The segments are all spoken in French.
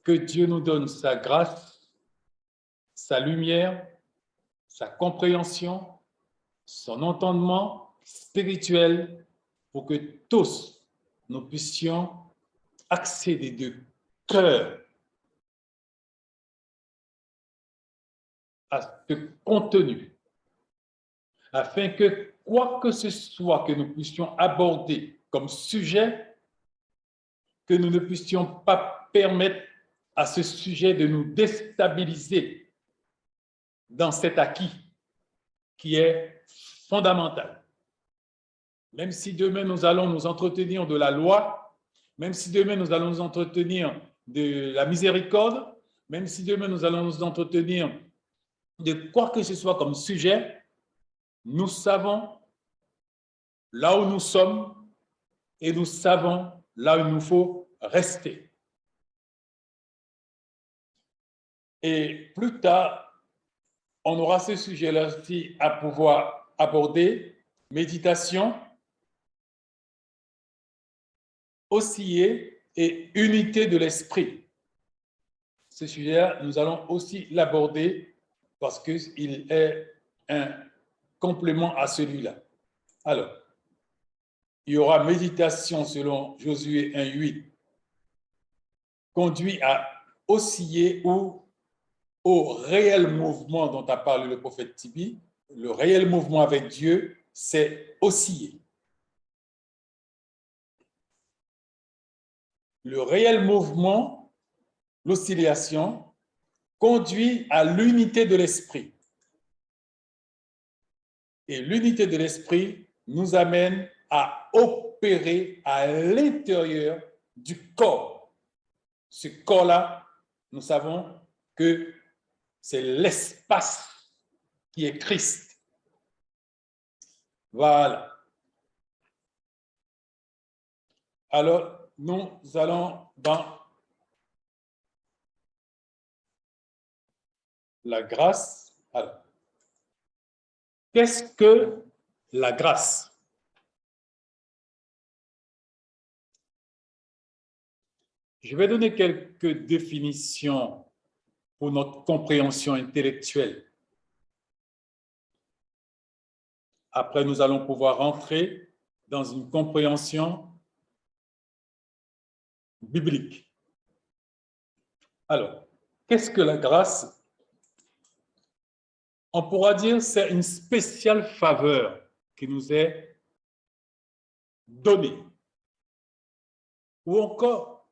que Dieu nous donne sa grâce, sa lumière, sa compréhension, son entendement spirituel pour que tous nous puissions accéder de cœur à ce contenu, afin que quoi que ce soit que nous puissions aborder comme sujet, que nous ne puissions pas permettre à ce sujet de nous déstabiliser dans cet acquis qui est fondamental. Même si demain nous allons nous entretenir de la loi, même si demain nous allons nous entretenir de la miséricorde, même si demain nous allons nous entretenir de quoi que ce soit comme sujet, nous savons là où nous sommes et nous savons là où il nous faut rester. Et plus tard, on aura ce sujet-là aussi à pouvoir aborder, méditation, osciller et unité de l'esprit. Ce sujet-là, nous allons aussi l'aborder parce qu'il est un complément à celui-là. Alors, il y aura méditation selon Josué 1,8, conduit à osciller ou au réel mouvement dont a parlé le prophète Tibi. Le réel mouvement avec Dieu, c'est osciller. Le réel mouvement, l'oscillation, conduit à l'unité de l'esprit. Et l'unité de l'esprit nous amène à opérer à l'intérieur du corps. Ce corps-là, nous savons que c'est l'espace qui est Christ. Voilà. Alors, nous allons dans la grâce. Alors, qu'est-ce que la grâce? Je vais donner quelques définitions pour notre compréhension intellectuelle. Après, nous allons pouvoir entrer dans une compréhension biblique. Alors, qu'est-ce que la grâce? On pourra dire que c'est une spéciale faveur qui nous est donnée. Ou encore,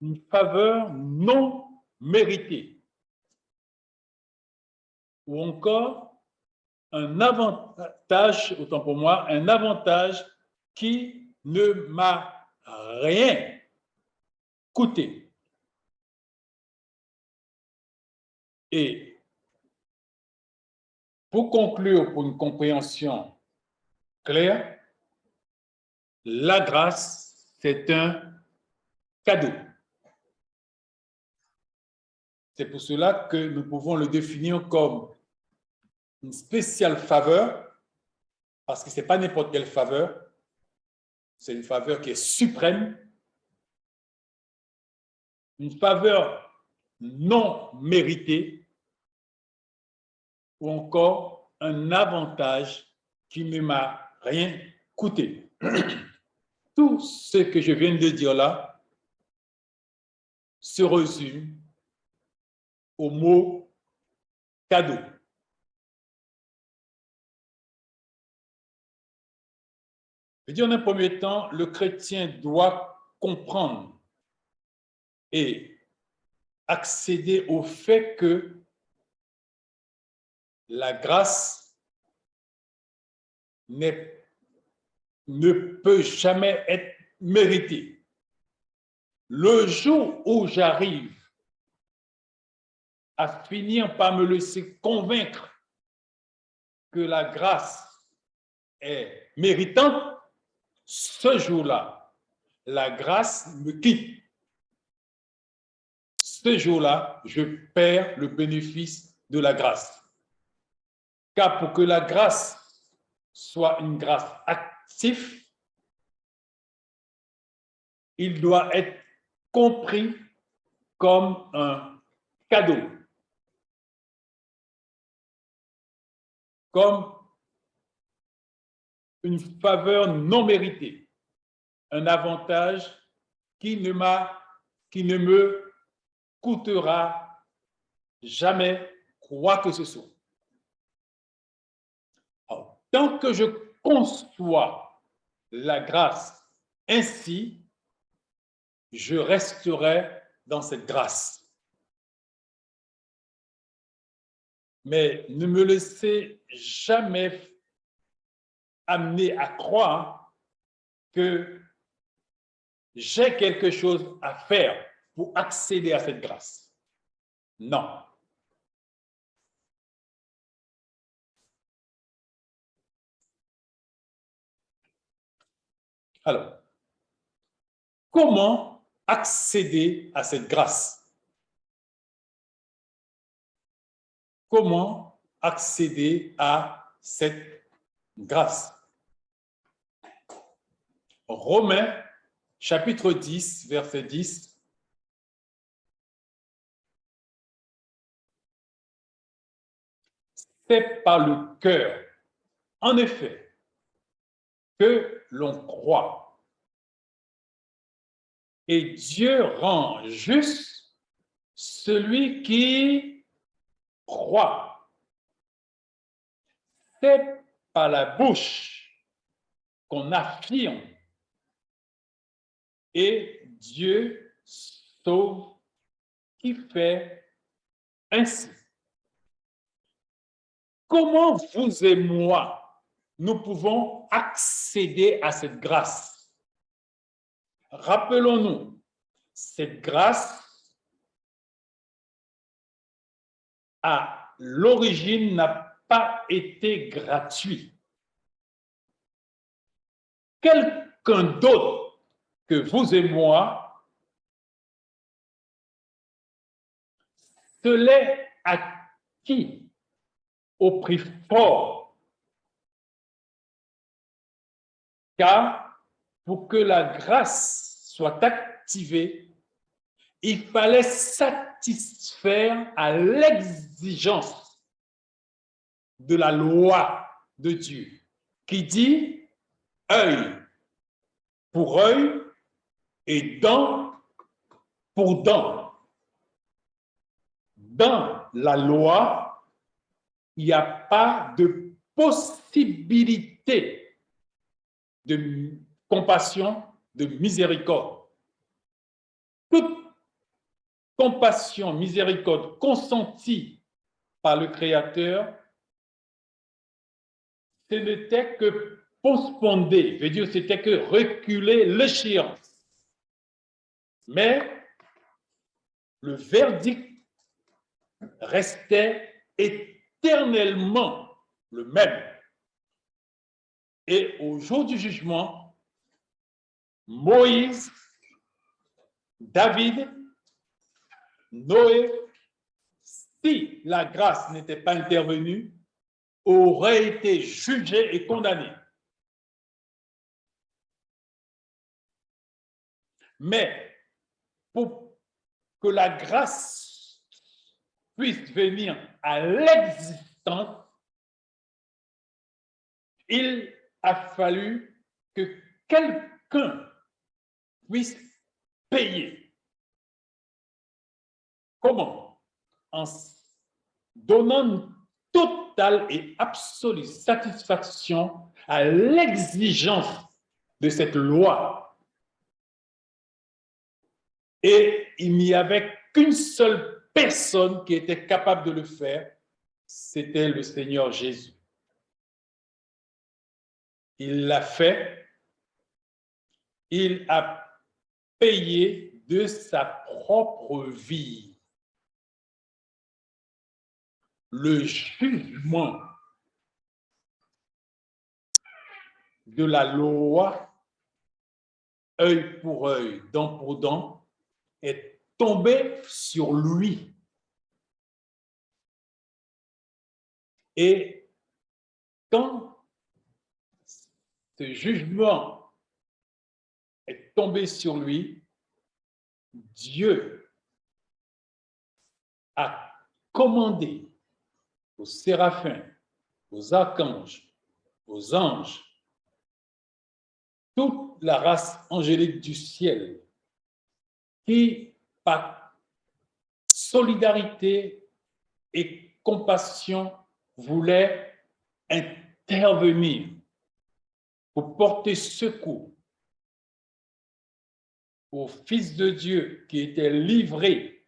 une faveur non méritée. Ou encore, un avantage, autant pour moi, un avantage qui ne m'a rien coûté. Et pour conclure, pour une compréhension claire, la grâce, c'est un cadeau. C'est pour cela que nous pouvons le définir comme une spéciale faveur, parce que ce n'est pas n'importe quelle faveur, c'est une faveur qui est suprême, une faveur non méritée, ou encore un avantage qui ne m'a rien coûté. Tout ce que je viens de dire là se résume au mot cadeau. Je dis en un premier temps, le chrétien doit comprendre et accéder au fait que la grâce ne peut jamais être méritée. Le jour où j'arrive à finir par me laisser convaincre que la grâce est méritante, ce jour-là, la grâce me quitte. Ce jour-là, je perds le bénéfice de la grâce. Car pour que la grâce soit une grâce active, il doit être compris comme un cadeau, comme une faveur non méritée, un avantage qui ne me coûtera jamais quoi que ce soit. Alors, tant que je conçois la grâce ainsi, je resterai dans cette grâce. Mais ne me laissez jamais amener à croire que j'ai quelque chose à faire pour accéder à cette grâce. Non. Alors, comment accéder à cette grâce? Comment accéder à cette grâce? Romains, chapitre 10, verset 10. C'est par le cœur, en effet, que l'on croit. Et Dieu rend juste celui qui croit. C'est par la bouche qu'on affirme et Dieu sauve qui fait ainsi. Comment vous et moi, nous pouvons accéder à cette grâce? Rappelons-nous, cette grâce, à l'origine, n'a pas été gratuite. Quelqu'un d'autre que vous et moi se l'est acquis au prix fort, car pour que la grâce soit activée, il fallait satisfaire à l'exigence de la loi de Dieu, qui dit œil pour œil et dent pour dent. Dans la loi, il n'y a pas de possibilité de compassion, de miséricorde. Toute compassion, miséricorde consentie par le Créateur, ce n'était que postponder, veut dire c'était que reculer l'échéance. Mais le verdict restait éternellement le même. Et au jour du jugement, Moïse, David, Noé, si la grâce n'était pas intervenue, auraient été jugés et condamnés. Mais pour que la grâce puisse venir à l'existence, il a fallu que quelqu'un puisse payer. Comment? En donnant une totale et absolue satisfaction à l'exigence de cette loi. Et il n'y avait qu'une seule personne qui était capable de le faire, c'était le Seigneur Jésus. Il l'a fait, il a payé de sa propre vie. Le jugement de la loi, œil pour œil, dent pour dent, est tombé sur lui. Et quand ce jugement est tombé sur lui, Dieu a commandé aux séraphins, aux archanges, aux anges, toute la race angélique du ciel qui, par solidarité et compassion, voulait intervenir pour porter secours au Fils de Dieu qui était livré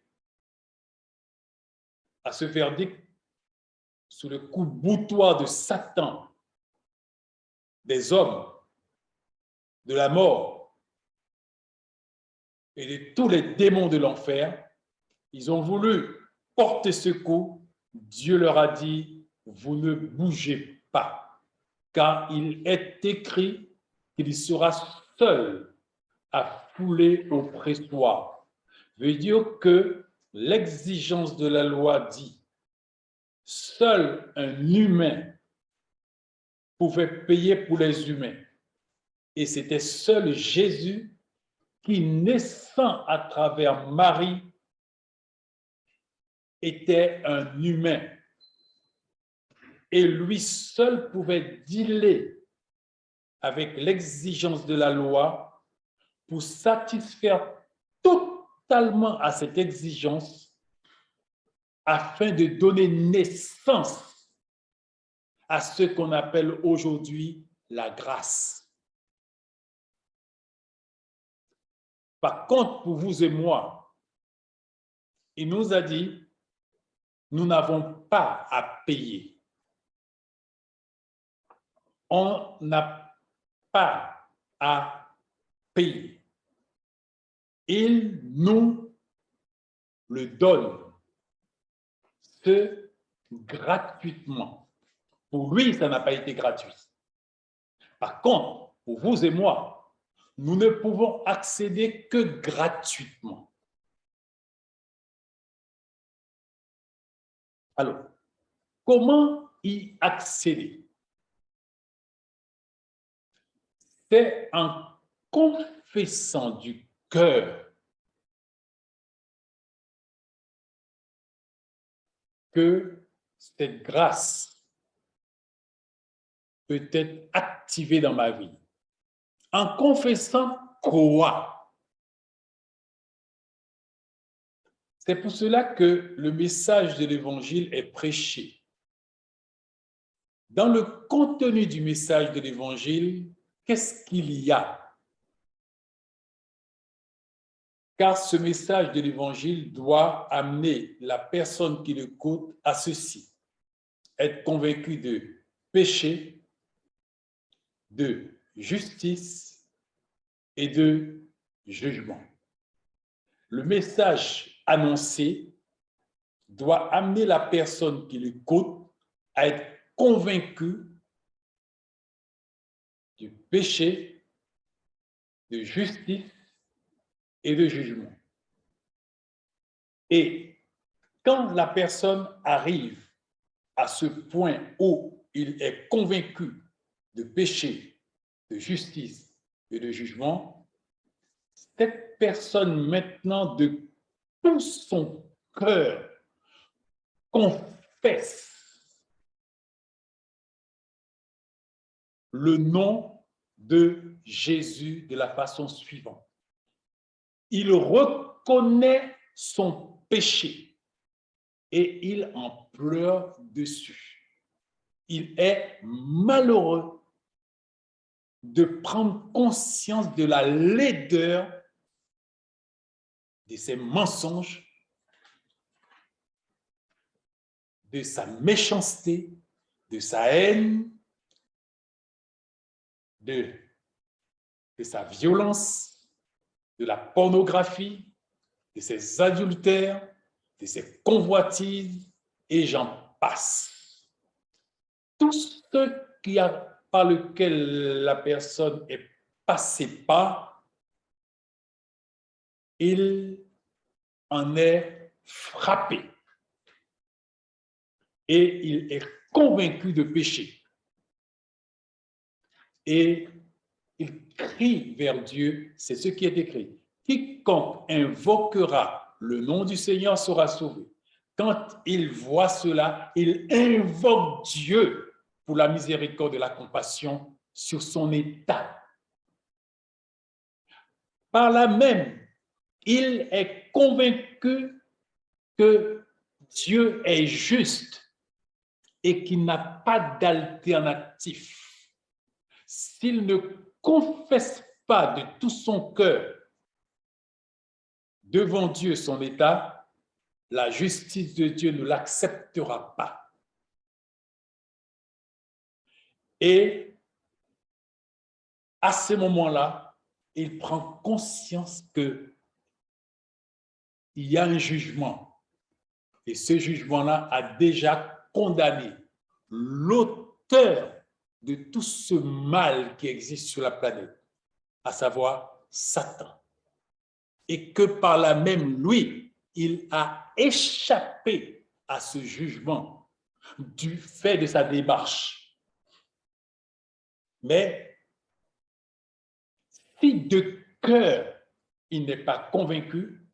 à ce verdict sous le coup boutoir de Satan, des hommes, de la mort et de tous les démons de l'enfer. Ils ont voulu porter secours. Dieu leur a dit, vous ne bougez pas, car il est écrit qu'il sera seul à fouler au pressoir. Veut dire que l'exigence de la loi dit, seul un humain pouvait payer pour les humains. Et c'était seul Jésus qui, naissant à travers Marie, était un humain. Et lui seul pouvait dealer avec l'exigence de la loi pour satisfaire totalement à cette exigence afin de donner naissance à ce qu'on appelle aujourd'hui la grâce. Par contre, pour vous et moi, il nous a dit, nous n'avons pas à payer. On n'a pas à payer. Il nous le donne, ce gratuitement. Pour lui, ça n'a pas été gratuit. Par contre, pour vous et moi, nous ne pouvons accéder que gratuitement. Alors, comment y accéder? C'est en confessant du cœur que cette grâce peut être activée dans ma vie. En confessant quoi? C'est pour cela que le message de l'Évangile est prêché. Dans le contenu du message de l'Évangile, qu'est-ce qu'il y a? Car ce message de l'Évangile doit amener la personne qui l'écoute à ceci: être convaincu de péché, de justice et de jugement. Le message annoncé doit amener la personne qui l'écoute à être convaincue du péché, de justice et de jugement. Et quand la personne arrive à ce point où il est convaincu de péché, de justice et de jugement, cette personne maintenant de tout son cœur confesse le nom de Jésus de la façon suivante. Il reconnaît son péché et il en pleure dessus. Il est malheureux de prendre conscience de la laideur de ses mensonges, de sa méchanceté, de sa haine, de sa violence, de la pornographie, de ses adultères, de ses convoitises, et j'en passe. Tout ce par lequel la personne est passée par, il en est frappé. Et il est convaincu de péché. Et il crie vers Dieu, c'est ce qui est écrit. Quiconque invoquera le nom du Seigneur sera sauvé. Quand il voit cela, il invoque Dieu pour la miséricorde et la compassion sur son état. Par là même, il est convaincu que Dieu est juste et qu'il n'a pas d'alternative. S'il ne confesse pas de tout son cœur devant Dieu son état, la justice de Dieu ne l'acceptera pas. Et à ce moment-là, il prend conscience qu'il y a un jugement. Et ce jugement-là a déjà condamné l'auteur de tout ce mal qui existe sur la planète, à savoir Satan. Et que par là même, lui, il a échappé à ce jugement du fait de sa démarche. Mais si de cœur il n'est pas convaincu,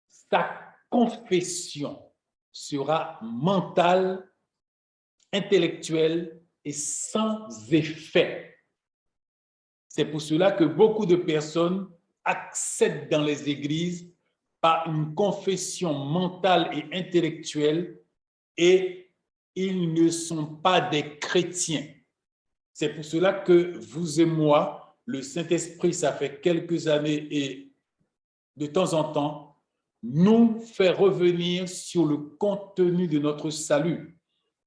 sa confession sera mentale, intellectuelle et sans effet. C'est pour cela que beaucoup de personnes accèdent dans les églises par une confession mentale et intellectuelle et ils ne sont pas des chrétiens. C'est pour cela que vous et moi, le Saint-Esprit, ça fait quelques années et de temps en temps, nous fait revenir sur le contenu de notre salut.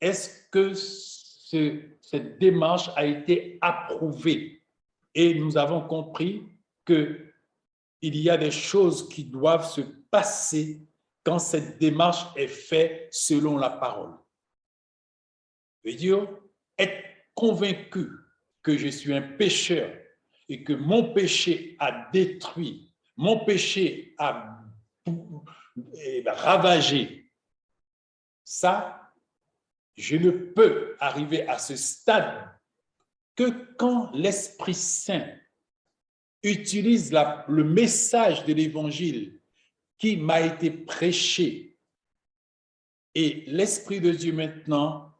Est-ce que cette démarche a été approuvée? Et nous avons compris qu'il y a des choses qui doivent se passer quand cette démarche est faite selon la parole. Je veux dire, être convaincu que je suis un pécheur et que mon péché a détruit, mon péché a ravagé, ça, je ne peux arriver à ce stade que quand l'Esprit Saint utilise le message de l'Évangile qui m'a été prêché et l'Esprit de Dieu maintenant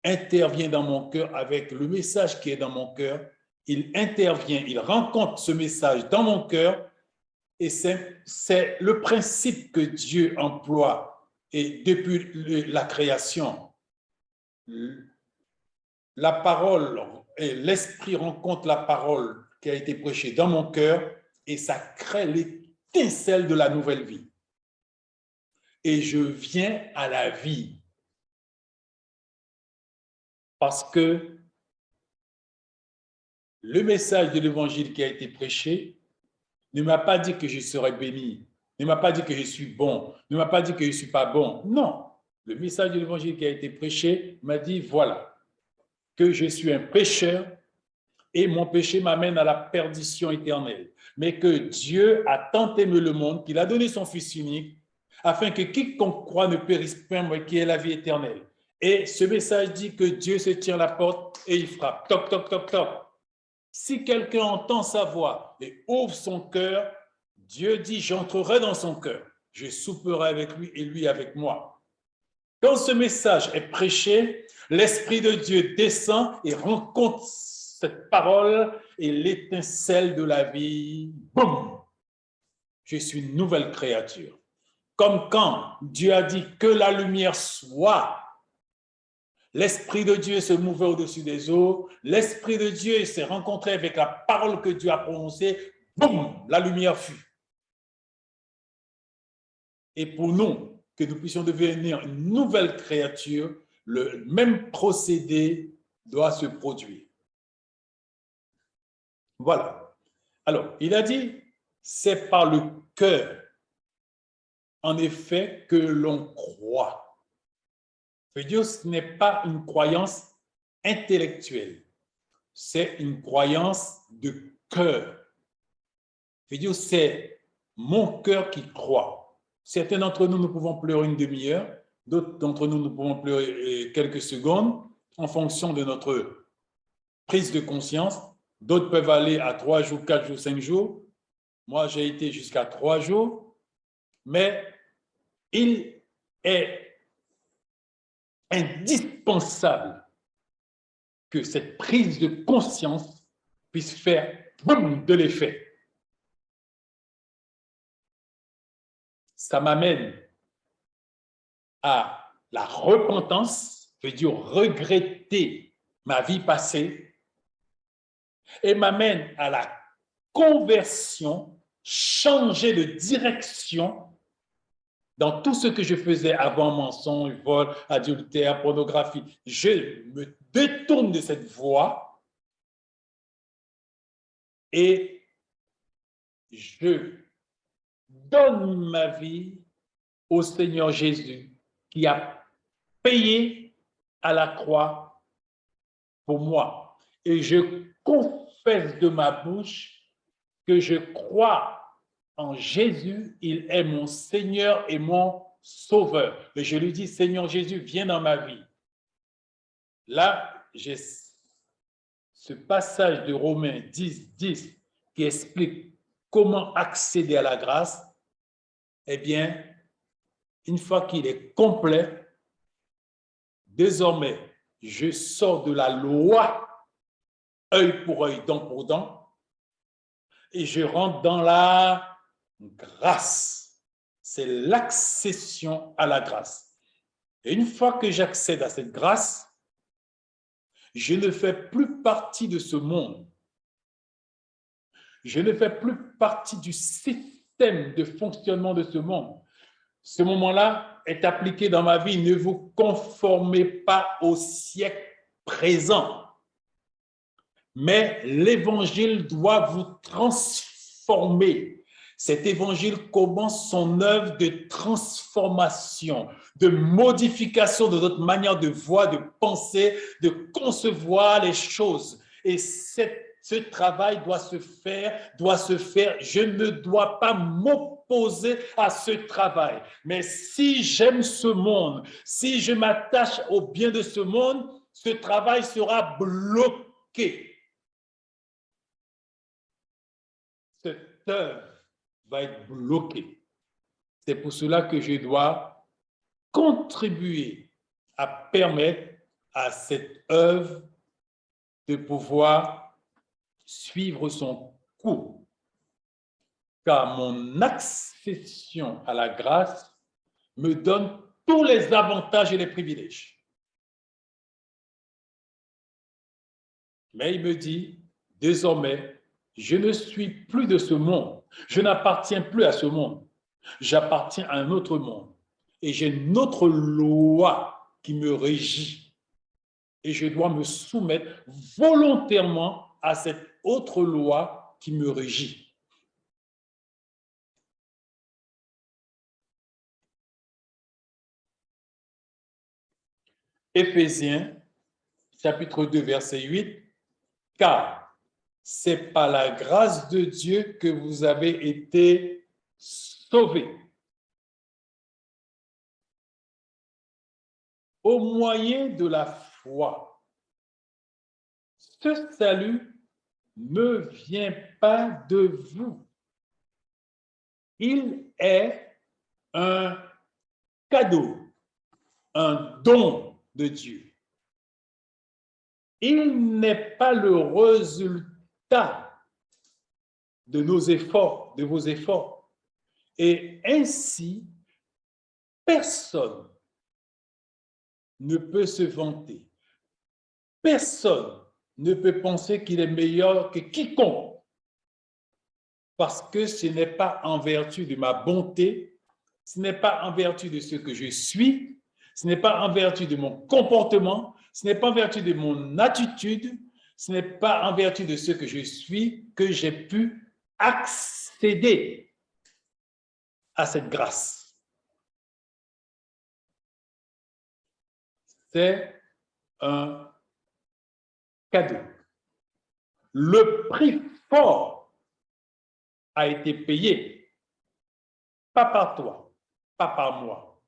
intervient dans mon cœur avec le message qui est dans mon cœur, il intervient, il rencontre ce message dans mon cœur et c'est le principe que Dieu emploie et depuis la création. La parole et l'Esprit rencontre la parole qui a été prêchée dans mon cœur et ça crée l'étincelle de la nouvelle vie. Et je viens à la vie. Parce que le message de l'Évangile qui a été prêché ne m'a pas dit que je serai béni, ne m'a pas dit que je suis bon, ne m'a pas dit que je ne suis pas bon. Non, le message de l'Évangile qui a été prêché m'a dit, voilà, que je suis un pécheur et mon péché m'amène à la perdition éternelle. Mais que Dieu a tant aimé le monde qu'il a donné son Fils unique afin que quiconque croit ne périsse point, mais qu'il ait la vie éternelle. Et ce message dit que Dieu se tient à la porte et il frappe. Toc, toc, toc, toc. Si quelqu'un entend sa voix et ouvre son cœur, Dieu dit, j'entrerai dans son cœur. Je souperai avec lui et lui avec moi. Quand ce message est prêché, l'Esprit de Dieu descend et rencontre cette parole et l'étincelle de la vie. Boum! Je suis une nouvelle créature. Comme quand Dieu a dit que la lumière soit, l'Esprit de Dieu se mouvait au-dessus des eaux, l'Esprit de Dieu s'est rencontré avec la parole que Dieu a prononcée, boum, la lumière fut. Et pour nous, que nous puissions devenir une nouvelle créature, le même procédé doit se produire. Voilà. Alors, il a dit, c'est par le cœur, en effet, que l'on croit. Je veux dire, ce n'est pas une croyance intellectuelle, c'est une croyance de cœur. Je veux dire, c'est mon cœur qui croit. Certains d'entre nous, nous pouvons pleurer une demi-heure, d'autres d'entre nous, nous pouvons pleurer quelques secondes en fonction de notre prise de conscience, D'autres peuvent aller à 3 jours, 4 jours, 5 jours. Moi, j'ai été jusqu'à 3 jours. Mais il est indispensable que cette prise de conscience puisse faire boum de l'effet. Ça m'amène à la repentance, veut dire regretter ma vie passée, et m'amène à la conversion, changer de direction dans tout ce que je faisais avant, mensonge, vol, adultère, pornographie. Je me détourne de cette voie et je donne ma vie au Seigneur Jésus qui a payé à la croix pour moi. Et je confesse de ma bouche que je crois en Jésus, il est mon Seigneur et mon Sauveur. Et je lui dis, Seigneur Jésus, viens dans ma vie. Là, j'ai ce passage de Romains 10, 10 qui explique comment accéder à la grâce. Eh bien, une fois qu'il est complet, désormais, je sors de la loi, œil pour œil, dent pour dent, et je rentre dans la grâce. C'est l'accession à la grâce. Et une fois que j'accède à cette grâce, je ne fais plus partie de ce monde. Je ne fais plus partie du système de fonctionnement de ce monde. Ce moment-là est appliqué dans ma vie. Ne vous conformez pas au siècle présent. Mais l'évangile doit vous transformer. Cet évangile commence son œuvre de transformation, de modification de notre manière de voir, de penser, de concevoir les choses. Et ce travail doit se faire. Je ne dois pas m'opposer à ce travail. Mais si j'aime ce monde, si je m'attache au bien de ce monde, ce travail sera bloqué. Cette œuvre va être bloquée. C'est pour cela que je dois contribuer à permettre à cette œuvre de pouvoir suivre son cours. Car mon accession à la grâce me donne tous les avantages et les privilèges. Mais il me dit, désormais, je ne suis plus de ce monde. Je n'appartiens plus à ce monde. J'appartiens à un autre monde. Et j'ai une autre loi qui me régit. Et je dois me soumettre volontairement à cette autre loi qui me régit. Éphésiens, chapitre 2, verset 8, « Car c'est par la grâce de Dieu que vous avez été sauvés, au moyen de la foi. Ce salut ne vient pas de vous. Il est un cadeau, un don de Dieu. Il n'est pas le résultat de nos efforts, de vos efforts. Et ainsi, personne ne peut se vanter. Personne ne peut penser qu'il est meilleur que quiconque. Parce que ce n'est pas en vertu de ma bonté, ce n'est pas en vertu de ce que je suis, ce n'est pas en vertu de mon comportement, ce n'est pas en vertu de mon attitude, ce n'est pas en vertu de ce que je suis que j'ai pu accéder à cette grâce. C'est un cadeau. Le prix fort a été payé, pas par toi, pas par moi,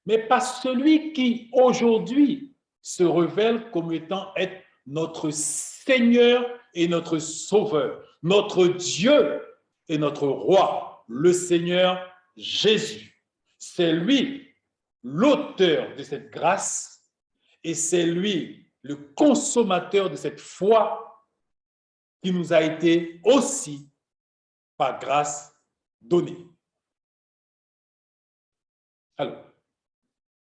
mais par celui qui aujourd'hui se révèle comme étant être notre Seigneur et notre Sauveur, notre Dieu et notre Roi, le Seigneur Jésus. C'est lui l'auteur de cette grâce et c'est lui le consommateur de cette foi qui nous a été aussi par grâce donnée. Alors,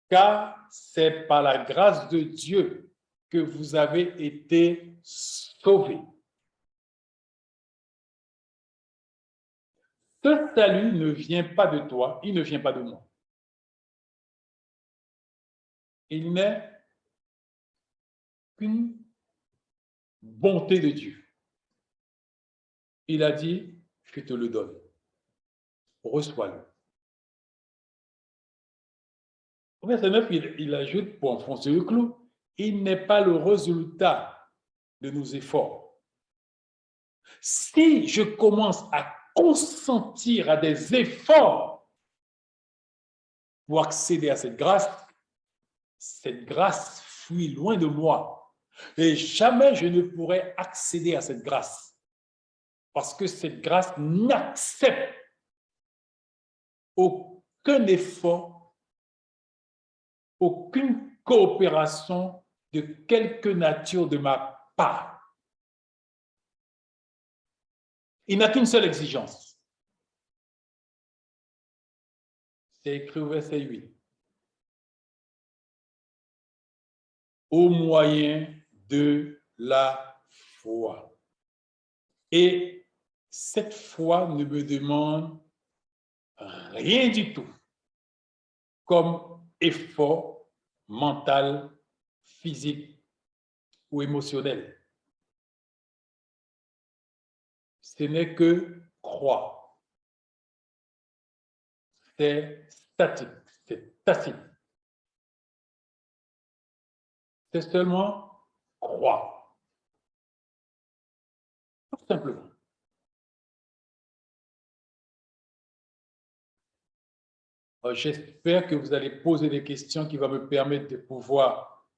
car c'est par la grâce de Dieu que vous avez été sauvés. Ce salut ne vient pas de toi, il ne vient pas de moi. Il n'est qu'une bonté de Dieu. Il a dit, je te le donne. Reçois-le. Au verset 9, il ajoute, pour enfoncer le clou, il n'est pas le résultat de nos efforts. Si je commence à consentir à des efforts pour accéder à cette grâce fuit loin de moi. Et jamais je ne pourrai accéder à cette grâce. Parce que cette grâce n'accepte aucun effort, aucune coopération de quelque nature de ma part. Il n'a qu'une seule exigence. C'est écrit au verset 8. Au moyen de la foi. Et cette foi ne me demande rien du tout comme effort mental, physique ou émotionnel. Ce n'est que croire. C'est statique, c'est tacite. C'est seulement croire. Tout simplement. J'espère que vous allez poser des questions qui vont me permettre de pouvoir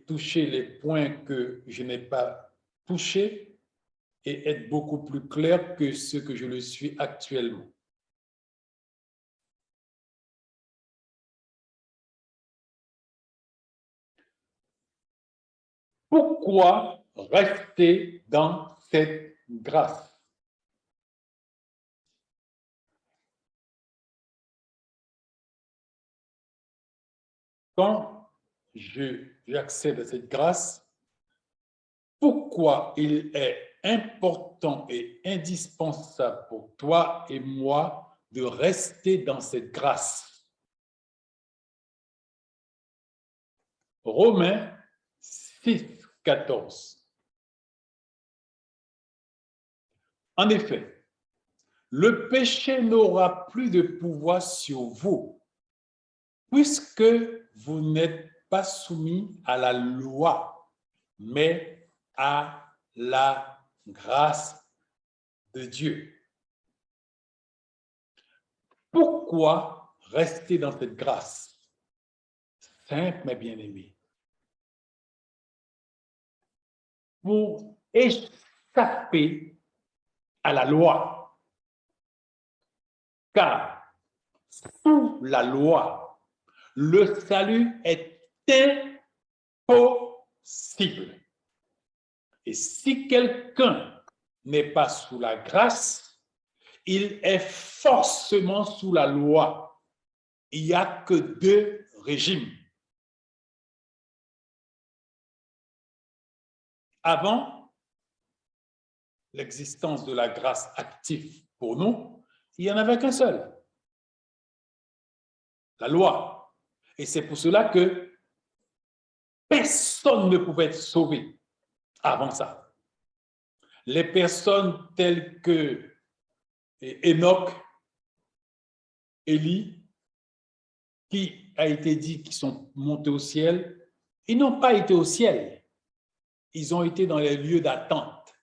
toucher les points que je n'ai pas touchés et être beaucoup plus clair que ce que je le suis actuellement. Pourquoi rester dans cette grâce? Quand j'accède à cette grâce, pourquoi il est important et indispensable pour toi et moi de rester dans cette grâce? Romains 6, 14. En effet, le péché n'aura plus de pouvoir sur vous, puisque vous n'êtes pas soumis à la loi, mais à la grâce de Dieu. Pourquoi rester dans cette grâce? Simple, mes bien-aimés. Pour échapper à la loi. Car sous la loi, le salut est impossible. Et si quelqu'un n'est pas sous la grâce, il est forcément sous la loi. Il n'y a que deux régimes. Avant l'existence de la grâce active pour nous, il n'y en avait qu'un seul, la loi. Et c'est pour cela que personne ne pouvait être sauvé avant ça. Les personnes telles que Enoch, Élie, qui a été dit qu'ils sont montés au ciel, ils n'ont pas été au ciel. Ils ont été dans les lieux d'attente.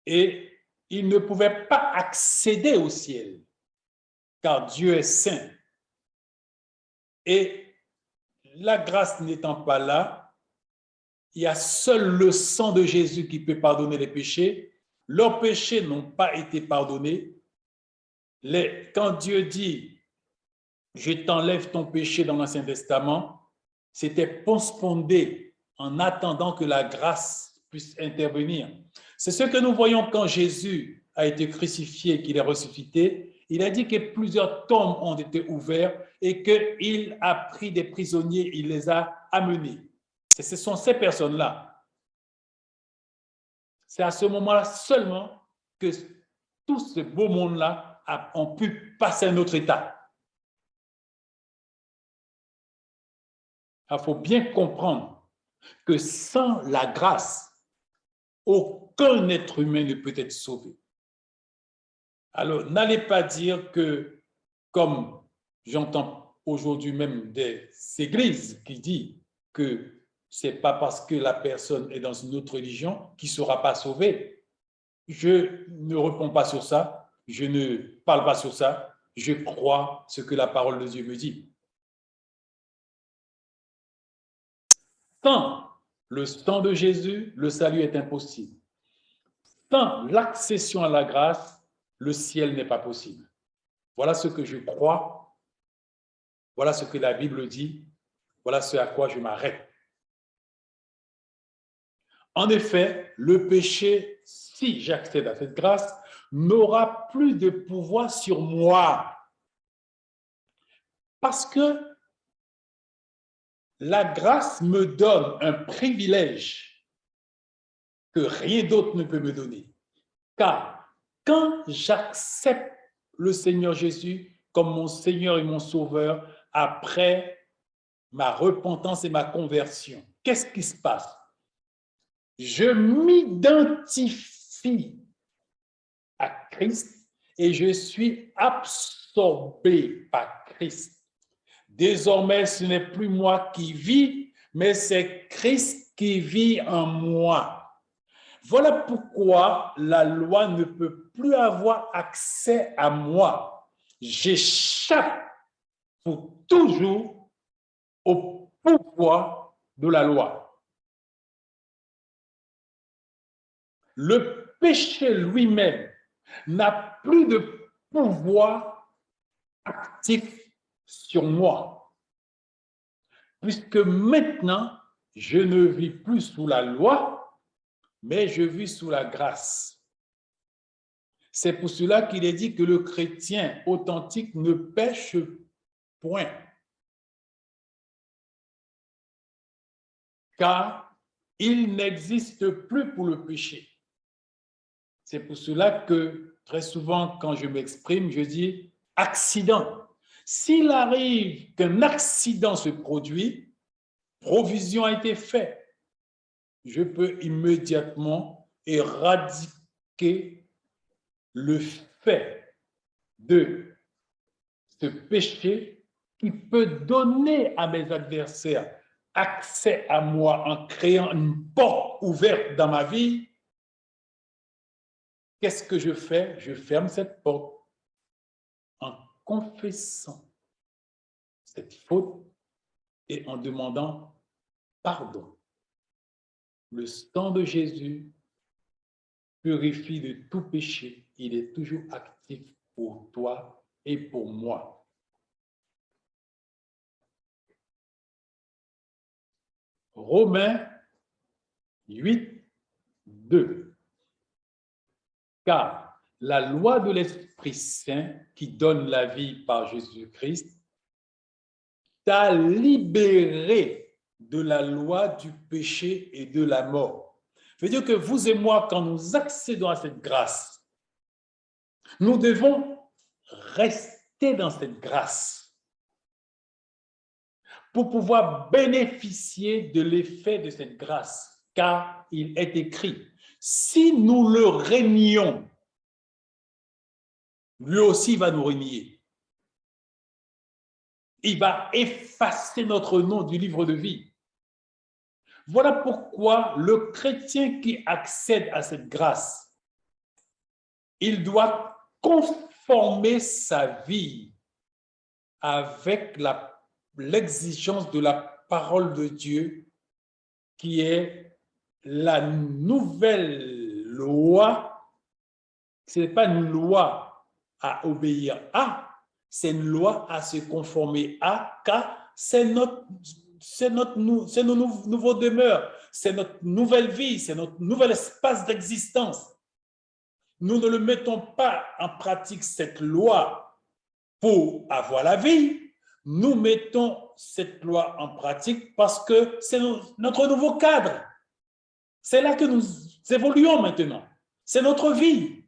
Et ils ne pouvaient pas accéder au ciel, car Dieu est saint. Et la grâce n'étant pas là, il y a seul le sang de Jésus qui peut pardonner les péchés. Leurs péchés n'ont pas été pardonnés. Quand Dieu dit « Je t'enlève ton péché » dans l'Ancien Testament, c'était postpondé en attendant que la grâce puisse intervenir. C'est ce que nous voyons quand Jésus a été crucifié, qu'il est ressuscité. Il a dit que plusieurs tombes ont été ouvertes et qu'il a pris des prisonniers, il les a amenés. Et ce sont ces personnes-là. C'est à ce moment-là seulement que tout ce beau monde-là ont pu passer à un autre état. Il faut bien comprendre que sans la grâce, aucun être humain ne peut être sauvé. Alors, n'allez pas dire que, comme j'entends aujourd'hui même des églises qui disent que ce n'est pas parce que la personne est dans une autre religion qu'il ne sera pas sauvé. Je ne réponds pas sur ça, je ne parle pas sur ça, je crois ce que la parole de Dieu me dit. Sans le sang de Jésus, le salut est impossible. Sans l'accession à la grâce, le ciel n'est pas possible. Voilà ce que je crois, voilà ce que la Bible dit, voilà ce à quoi je m'arrête. En effet, le péché, si j'accède à cette grâce, n'aura plus de pouvoir sur moi. Parce que la grâce me donne un privilège que rien d'autre ne peut me donner. Car quand j'accepte le Seigneur Jésus comme mon Seigneur et mon Sauveur, après ma repentance et ma conversion, qu'est-ce qui se passe? Je m'identifie à Christ et je suis absorbé par Christ. Désormais, ce n'est plus moi qui vis, mais c'est Christ qui vit en moi. Voilà pourquoi la loi ne peut plus avoir accès à moi. J'échappe pour toujours au pouvoir de la loi. Le péché lui-même n'a plus de pouvoir actif sur moi, puisque maintenant, je ne vis plus sous la loi, mais je vis sous la grâce. C'est pour cela qu'il est dit que le chrétien authentique ne pêche point, car il n'existe plus pour le péché. C'est pour cela que très souvent, quand je m'exprime, je dis « accident ». S'il arrive qu'un accident se produit, provision a été faite. Je peux immédiatement éradiquer le fait de ce péché qui peut donner à mes adversaires accès à moi en créant une porte ouverte dans ma vie. Qu'est-ce que je fais? Je ferme cette porte en confessant cette faute et en demandant pardon. Le sang de Jésus purifie de tout péché. Il est toujours actif pour toi et pour moi. Romains 8, 2. Car la loi de l'Esprit Saint qui donne la vie par Jésus-Christ t'a libéré de la loi du péché et de la mort. Ça veut dire que vous et moi, quand nous accédons à cette grâce, nous devons rester dans cette grâce pour pouvoir bénéficier de l'effet de cette grâce, car il est écrit, si nous le renions, lui aussi va nous renier. Il va effacer notre nom du livre de vie. Voilà pourquoi le chrétien qui accède à cette grâce, il doit conformer sa vie avec l'exigence de la parole de Dieu qui est la nouvelle loi. Ce n'est pas une loi à obéir à, c'est une loi à se conformer à, car c'est nos nouveaux demeures, c'est notre nouvelle vie, c'est notre nouvel espace d'existence. Nous ne le mettons pas en pratique, cette loi, pour avoir la vie. Nous mettons cette loi en pratique parce que c'est notre nouveau cadre. C'est là que nous évoluons maintenant. C'est notre vie.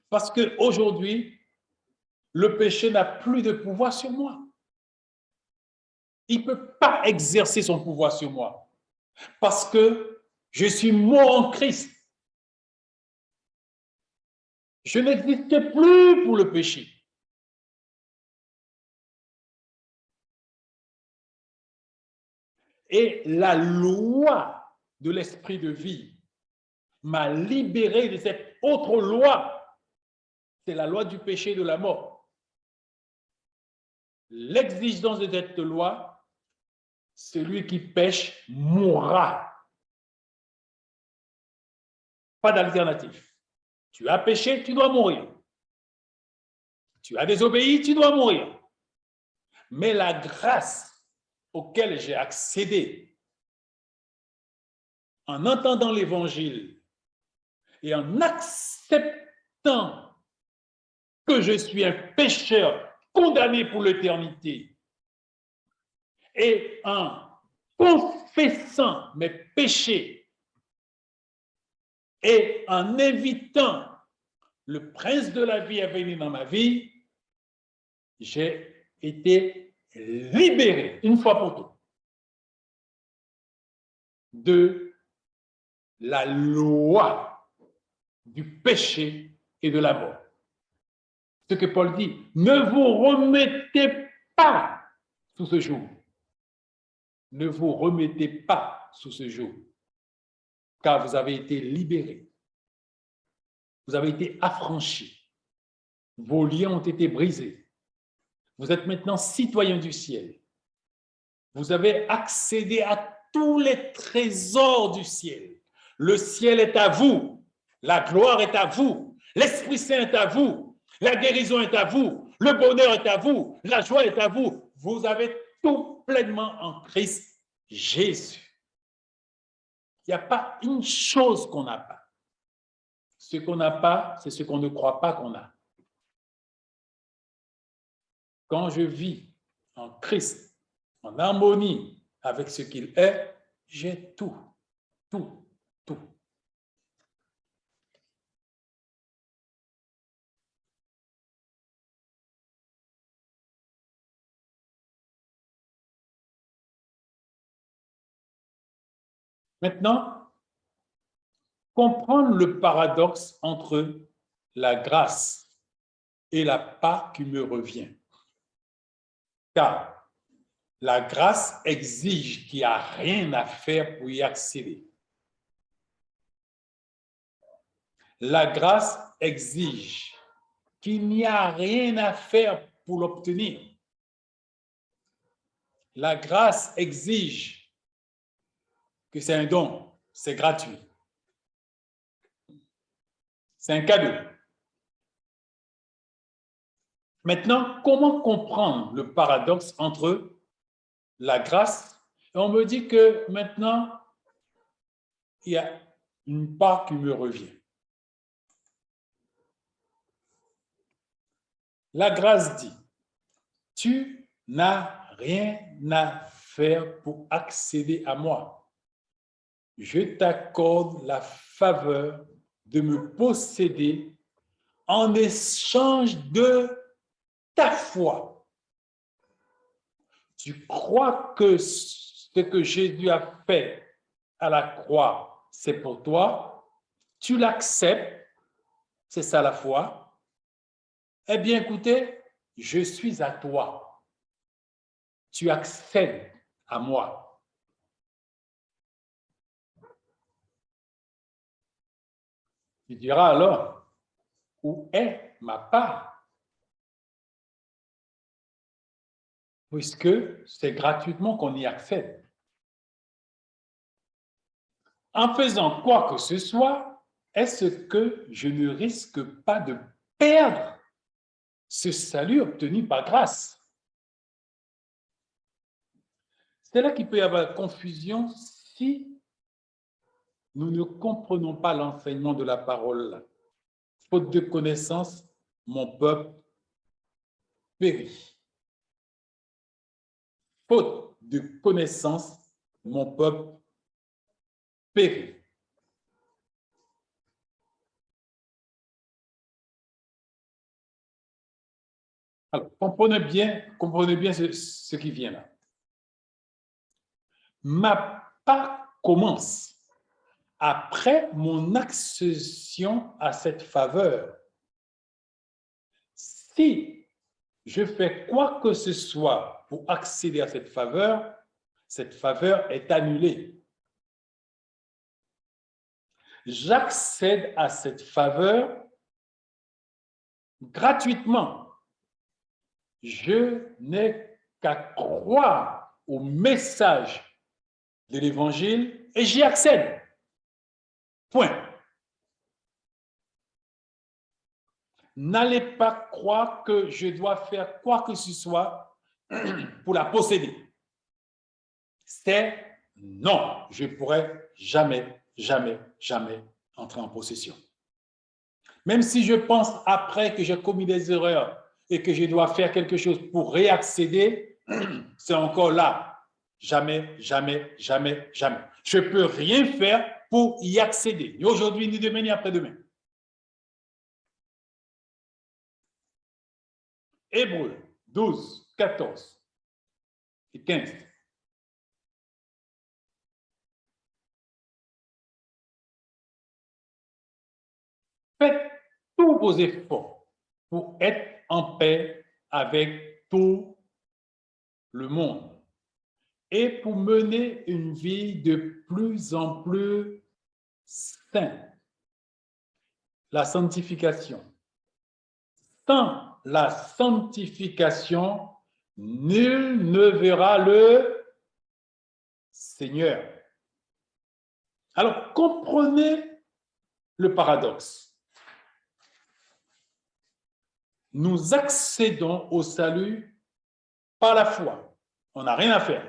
Parce qu'aujourd'hui, le péché n'a plus de pouvoir sur moi. Il ne peut pas exercer son pouvoir sur moi. Parce que je suis mort en Christ. Je n'existe plus pour le péché. Et la loi de l'esprit de vie m'a libéré de cette autre loi. C'est la loi du péché et de la mort. L'exigence de cette loi, celui qui pêche mourra. Pas d'alternative. Tu as péché, tu dois mourir. Tu as désobéi, tu dois mourir. Mais la grâce auquel j'ai accédé en entendant l'évangile et en acceptant que je suis un pécheur condamné pour l'éternité et en confessant mes péchés et en invitant le prince de la vie à venir dans ma vie, j'ai été libéré une fois pour toutes de la loi du péché et de la mort. Ce que Paul dit, ne vous remettez pas sous ce joug. Ne vous remettez pas sous ce joug, car vous avez été libérés. Vous avez été affranchis. Vos liens ont été brisés. Vous êtes maintenant citoyens du ciel. Vous avez accédé à tous les trésors du ciel. Le ciel est à vous. La gloire est à vous. L'Esprit Saint est à vous. La guérison est à vous. Le bonheur est à vous. La joie est à vous. Vous avez tout pleinement en Christ Jésus. Il n'y a pas une chose qu'on n'a pas. Ce qu'on n'a pas, c'est ce qu'on ne croit pas qu'on a. Quand je vis en Christ, en harmonie avec ce qu'il est, j'ai tout, tout, tout. Maintenant, comprendre le paradoxe entre la grâce et la part qui me revient. Car la grâce exige qu'il n'y a rien à faire pour y accéder. La grâce exige qu'il n'y a rien à faire pour l'obtenir. La grâce exige que c'est un don, c'est gratuit. C'est un cadeau. Maintenant, comment comprendre le paradoxe entre la grâce et on me dit que maintenant, il y a une part qui me revient. La grâce dit, tu n'as rien à faire pour accéder à moi. Je t'accorde la faveur de me posséder en échange de ta foi. Tu crois que ce que Jésus a fait à la croix, c'est pour toi, tu l'acceptes, c'est ça la foi. Eh bien, écoutez, je suis à toi. Tu accèdes à moi. Tu diras alors, où est ma part? puisque c'est gratuitement qu'on y accède. En faisant quoi que ce soit, est-ce que je ne risque pas de perdre ce salut obtenu par grâce? C'est là qu'il peut y avoir confusion si nous ne comprenons pas l'enseignement de la parole. Faute de connaissance, mon peuple périt. Faute de connaissance, mon peuple périt. Alors, comprenez bien ce qui vient là. Ma part commence après mon accession à cette faveur. Si je fais quoi que ce soit pour accéder à cette faveur est annulée. J'accède à cette faveur gratuitement. Je n'ai qu'à croire au message de l'Évangile et j'y accède. Point. N'allez pas croire que je dois faire quoi que ce soit pour la posséder. C'est non, je ne pourrai jamais, jamais, jamais entrer en possession. Même si je pense après que j'ai commis des erreurs et que je dois faire quelque chose pour réaccéder, c'est encore là. Jamais, jamais, jamais, jamais. Je ne peux rien faire pour y accéder, ni aujourd'hui, ni demain, ni après-demain. Hébreux 12, 14 et 15. Faites tous vos efforts pour être en paix avec tout le monde et pour mener une vie de plus en plus sainte. La sanctification. Sans la sanctification, nul ne verra le Seigneur. Alors, comprenez le paradoxe. Nous accédons au salut par la foi. On n'a rien à faire.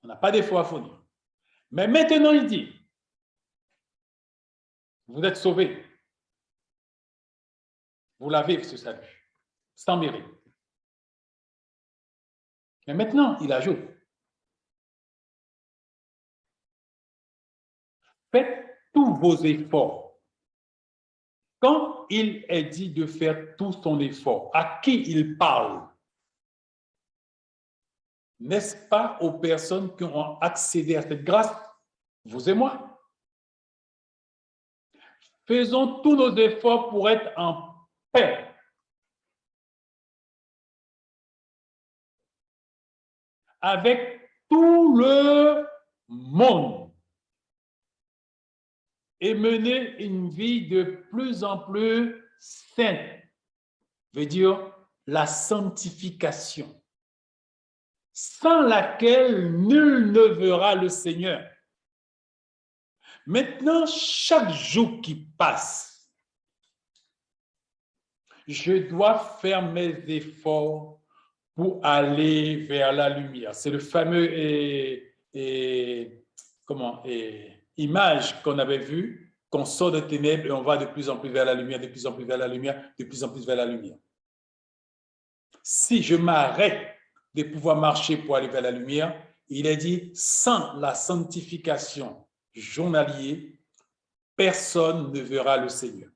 On n'a pas d'effort à fournir. Mais maintenant, il dit, vous êtes sauvés. Vous l'avez, ce salut, sans mérite. Mais maintenant, il ajoute, faites tous vos efforts. Quand il est dit de faire tout son effort, à qui il parle? N'est-ce pas aux personnes qui ont accédé à cette grâce, vous et moi? Faisons tous nos efforts pour être en paix. Avec tout le monde et mener une vie de plus en plus sainte, veut dire la sanctification, sans laquelle nul ne verra le Seigneur. Maintenant, chaque jour qui passe, je dois faire mes efforts pour aller vers la lumière. C'est le fameux image qu'on avait vu, qu'on sort des ténèbres et on va de plus en plus vers la lumière, de plus en plus vers la lumière, de plus en plus vers la lumière. Si je m'arrête de pouvoir marcher pour aller vers la lumière, il est dit, sans la sanctification journalière, personne ne verra le Seigneur.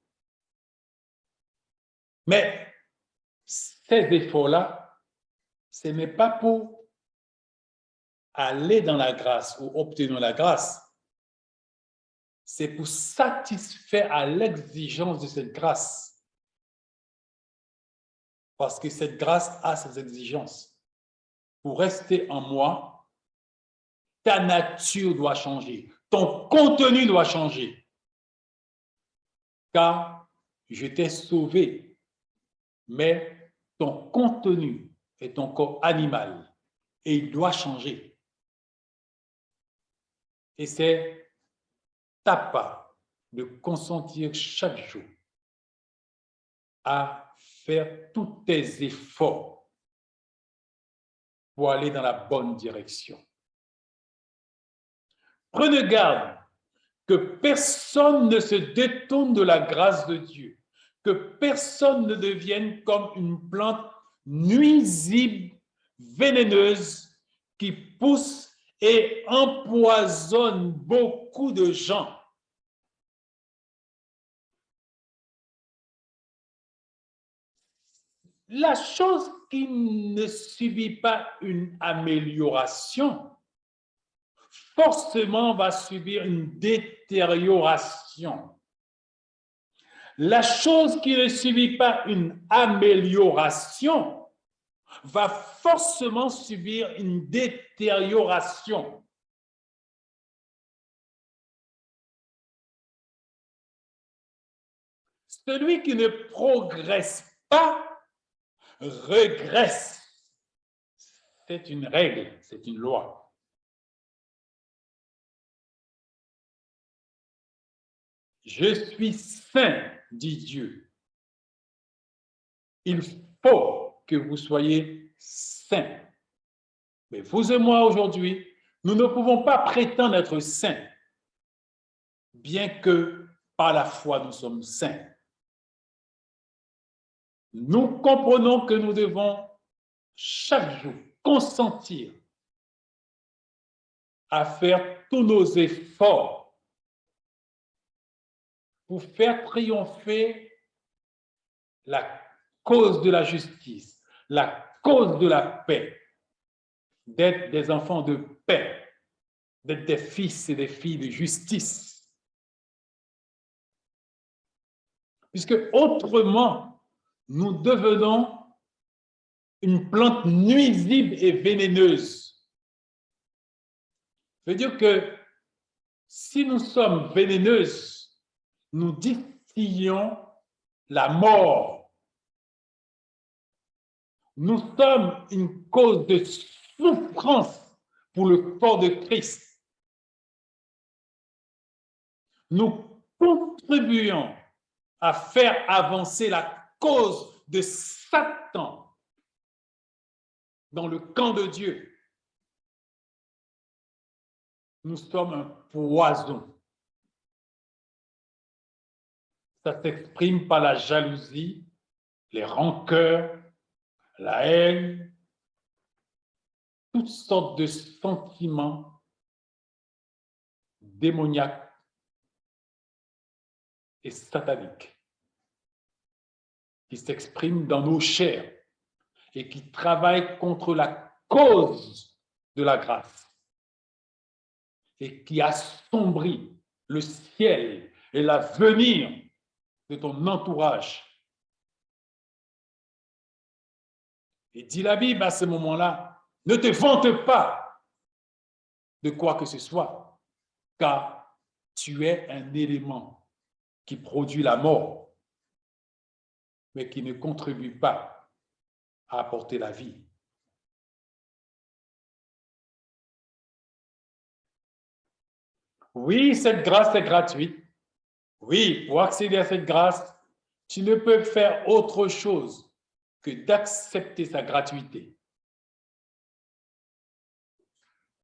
Mais ces efforts-là, ce n'est pas pour aller dans la grâce ou obtenir la grâce, c'est pour satisfaire à l'exigence de cette grâce. Parce que cette grâce a ses exigences. Pour rester en moi, ta nature doit changer, ton contenu doit changer. Car je t'ai sauvé, mais ton contenu est encore animal et il doit changer. Et c'est ta part de consentir chaque jour à faire tous tes efforts pour aller dans la bonne direction. Prenez garde que personne ne se détourne de la grâce de Dieu, que personne ne devienne comme une plante nuisible, vénéneuse, qui pousse et empoisonne beaucoup de gens. La chose qui ne subit pas une amélioration, forcément va subir une détérioration. La chose qui ne subit pas une amélioration va forcément subir une détérioration. Celui qui ne progresse pas régresse. C'est une règle, c'est une loi. Je suis saint, dit Dieu. Il faut que vous soyez saints. Mais vous et moi aujourd'hui, nous ne pouvons pas prétendre être saints, bien que par la foi nous sommes saints. Nous comprenons que nous devons chaque jour consentir à faire tous nos efforts pour faire triompher la cause de la justice, la cause de la paix, d'être des enfants de paix, d'être des fils et des filles de justice. Puisque autrement, nous devenons une plante nuisible et vénéneuse. Ça veut dire que si nous sommes vénéneuses, nous distillons la mort. Nous sommes une cause de souffrance pour le corps de Christ. Nous contribuons à faire avancer la cause de Satan dans le camp de Dieu. Nous sommes un poison. Ça s'exprime par la jalousie, les rancœurs, la haine, toutes sortes de sentiments démoniaques et sataniques qui s'expriment dans nos chairs et qui travaillent contre la cause de la grâce et qui assombrit le ciel et l'avenir de ton entourage. Et dit la Bible à ce moment-là, ne te vante pas de quoi que ce soit, car tu es un élément qui produit la mort, mais qui ne contribue pas à apporter la vie. Oui, cette grâce est gratuite. Oui, pour accéder à cette grâce, tu ne peux faire autre chose que d'accepter sa gratuité.